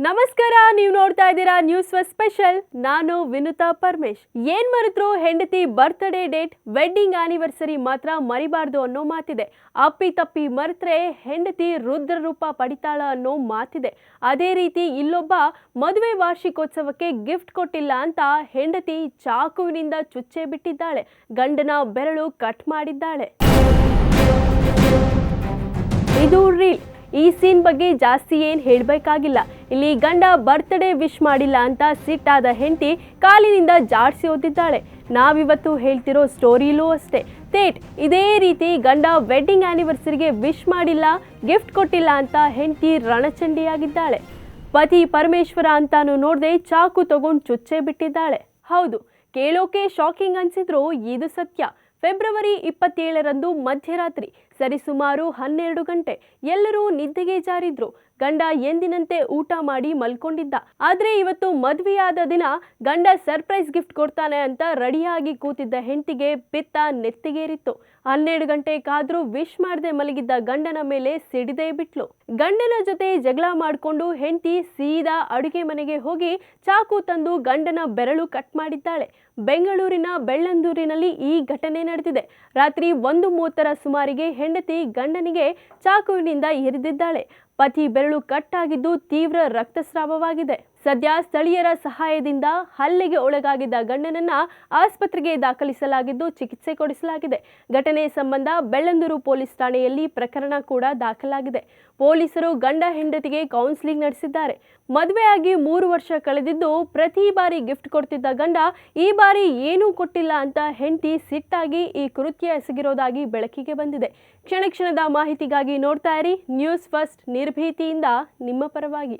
ನಮಸ್ಕಾರ, ನೀವು ನೋಡ್ತಾ ಇದ್ದೀರಾ ನ್ಯೂಸ್ ಫಸ್ಟ್ ಸ್ಪೆಷಲ್. ನಾನು ವಿನುತಾ ಪರಮೇಶ್. ಏನ್ ಮರೆತ್ರು ಹೆಂಡತಿ ಬರ್ತ್ಡೇ ಡೇಟ್, ವೆಡ್ಡಿಂಗ್ ಆನಿವರ್ಸರಿ ಮಾತ್ರ ಮರಿಬಾರ್ದು ಅನ್ನೋ ಮಾತಿದೆ. ಅಪ್ಪಿ ತಪ್ಪಿ ಮರೆತ್ರೆ ಹೆಂಡತಿ ರುದ್ರ ರೂಪ ಪಡಿತಾಳ ಅನ್ನೋ ಮಾತಿದೆ. ಅದೇ ರೀತಿ ಇಲ್ಲೊಬ್ಬ ಮದುವೆ ವಾರ್ಷಿಕೋತ್ಸವಕ್ಕೆ ಗಿಫ್ಟ್ ಕೊಟ್ಟಿಲ್ಲ ಅಂತ ಹೆಂಡತಿ ಚಾಕುವಿನಿಂದ ಚುಚ್ಚೆ ಬಿಟ್ಟಿದ್ದಾಳೆ. ಗಂಡನ ಬೆರಳು ಕಟ್ ಮಾಡಿದ್ದಾಳೆ. ಇದು ರೀಲ್. ಈ ಸೀನ್ ಬಗ್ಗೆ ಜಾಸ್ತಿ ಏನು ಹೇಳಬೇಕಾಗಿಲ್ಲ. ಇಲ್ಲಿ ಗಂಡ ಬರ್ತ್ಡೇ ವಿಶ್ ಮಾಡಿಲ್ಲ ಅಂತ ಸಿಟ್ಟಾದ ಹೆಂಡತಿ ಕಾಲಿನಿಂದ ಜಾಡ್ಸಿ ಓದಿದ್ದಾಳೆ. ನಾವಿವತ್ತು ಹೇಳ್ತಿರೋ ಸ್ಟೋರಿಲೂ ಅಷ್ಟೇ. ಇದೇ ರೀತಿ ಗಂಡ ವೆಡ್ಡಿಂಗ್ ಆನಿವರ್ಸರಿಗೆ ವಿಶ್ ಮಾಡಿಲ್ಲ, ಗಿಫ್ಟ್ ಕೊಟ್ಟಿಲ್ಲ ಅಂತ ಹೆಂಡತಿ ರಣಚಂಡಿಯಾಗಿದ್ದಾಳೆ. ಪತಿ ಪರಮೇಶ್ವರ ಅಂತಾನು ನೋಡದೆ ಚಾಕು ತಗೊಂಡು ಚುಚ್ಚೆ ಬಿಟ್ಟಿದ್ದಾಳೆ. ಹೌದು, ಕೇಳೋಕೆ ಶಾಕಿಂಗ್ ಅನ್ಸಿದ್ರು ಇದು ಸತ್ಯ. ಫೆಬ್ರವರಿ 27ರಂದು ಮಧ್ಯರಾತ್ರಿ ಸರಿಸುಮಾರು 12 ಗಂಟೆ ಎಲ್ಲರೂ ನಿದ್ದೆಗೆ ಜಾರಿದ್ರು. ಗಂಡ ಎಂದಿನಂತೆ ಊಟ ಮಾಡಿ ಮಲ್ಕೊಂಡಿದ್ದ. ಆದ್ರೆ ಇವತ್ತು ಮದುವೆಯಾದ ದಿನ ಗಂಡ ಸರ್ಪ್ರೈಸ್ ಗಿಫ್ಟ್ ಕೊಡ್ತಾನೆ ಅಂತ ರೆಡಿಯಾಗಿ ಕೂತಿದ್ದ ಹೆಂಡತಿಗೆ ಪಿತ್ತ ನೆತ್ತಿಗೇರಿತ್ತು. 12 ಗಂಟೆ ಕಾದ್ರೂ ವಿಶ್ ಮಾಡದೆ ಮಲಗಿದ್ದ ಗಂಡನ ಮೇಲೆ ಸಿಡಿದೇ ಬಿಟ್ಲು. ಗಂಡನ ಜೊತೆ ಜಗಳ ಮಾಡಿಕೊಂಡು ಹೆಂಡತಿ ಸೀದಾ ಅಡುಗೆ ಮನೆಗೆ ಹೋಗಿ ಚಾಕು ತಂದು ಗಂಡನ ಬೆರಳು ಕಟ್ ಮಾಡಿದ್ದಾಳೆ. ಬೆಂಗಳೂರಿನ ಬೆಳ್ಳಂದೂರಿನಲ್ಲಿ ಈ ಘಟನೆ ನಡೆದಿದೆ. ರಾತ್ರಿ 1:30ರ ಸುಮಾರಿಗೆ ಹೆಂಡತಿ ಗಂಡನಿಗೆ ಚಾಕುವಿನಿಂದ ಇರಿದಿದ್ದಾಳೆ. ಪತಿ ಬೆರಳು ಕಟ್ಟಾಗಿದ್ದು ತೀವ್ರ ರಕ್ತಸ್ರಾವವಾಗಿದೆ. ಸದ್ಯ ಸ್ಥಳೀಯರ ಸಹಾಯದಿಂದ ಹಲ್ಲೆಗೆ ಒಳಗಾಗಿದ್ದ ಗಂಡನನ್ನ ಆಸ್ಪತ್ರೆಗೆ ದಾಖಲಿಸಲಾಗಿದ್ದು ಚಿಕಿತ್ಸೆ ಕೊಡಿಸಲಾಗಿದೆ. ಘಟನೆ ಸಂಬಂಧ ಬೆಳ್ಳಂದೂರು ಪೊಲೀಸ್ ಠಾಣೆಯಲ್ಲಿ ಪ್ರಕರಣ ಕೂಡ ದಾಖಲಾಗಿದೆ. ಪೊಲೀಸರು ಗಂಡ ಹೆಂಡತಿಗೆ ಕೌನ್ಸಿಲಿಂಗ್ ನಡೆಸಿದ್ದಾರೆ. ಮದುವೆಯಾಗಿ 3 ವರ್ಷ ಕಳೆದಿದ್ದು ಪ್ರತಿ ಬಾರಿ ಗಿಫ್ಟ್ ಕೊಡ್ತಿದ್ದ ಗಂಡ ಈ ಬಾರಿ ಏನೂ ಕೊಟ್ಟಿಲ್ಲ ಅಂತ ಹೆಂಡತಿ ಸಿಟ್ಟಾಗಿ ಈ ಕೃತ್ಯ ಎಸಗಿರೋದಾಗಿ ಬೆಳಕಿಗೆ ಬಂದಿದೆ. ಕ್ಷಣ ಕ್ಷಣದ ಮಾಹಿತಿಗಾಗಿ ನೋಡ್ತಾ ಇರಿ ನ್ಯೂಸ್ ಫಸ್ಟ್, ನಿರ್ಭೀತಿಯಿಂದ ನಿಮ್ಮ ಪರವಾಗಿ.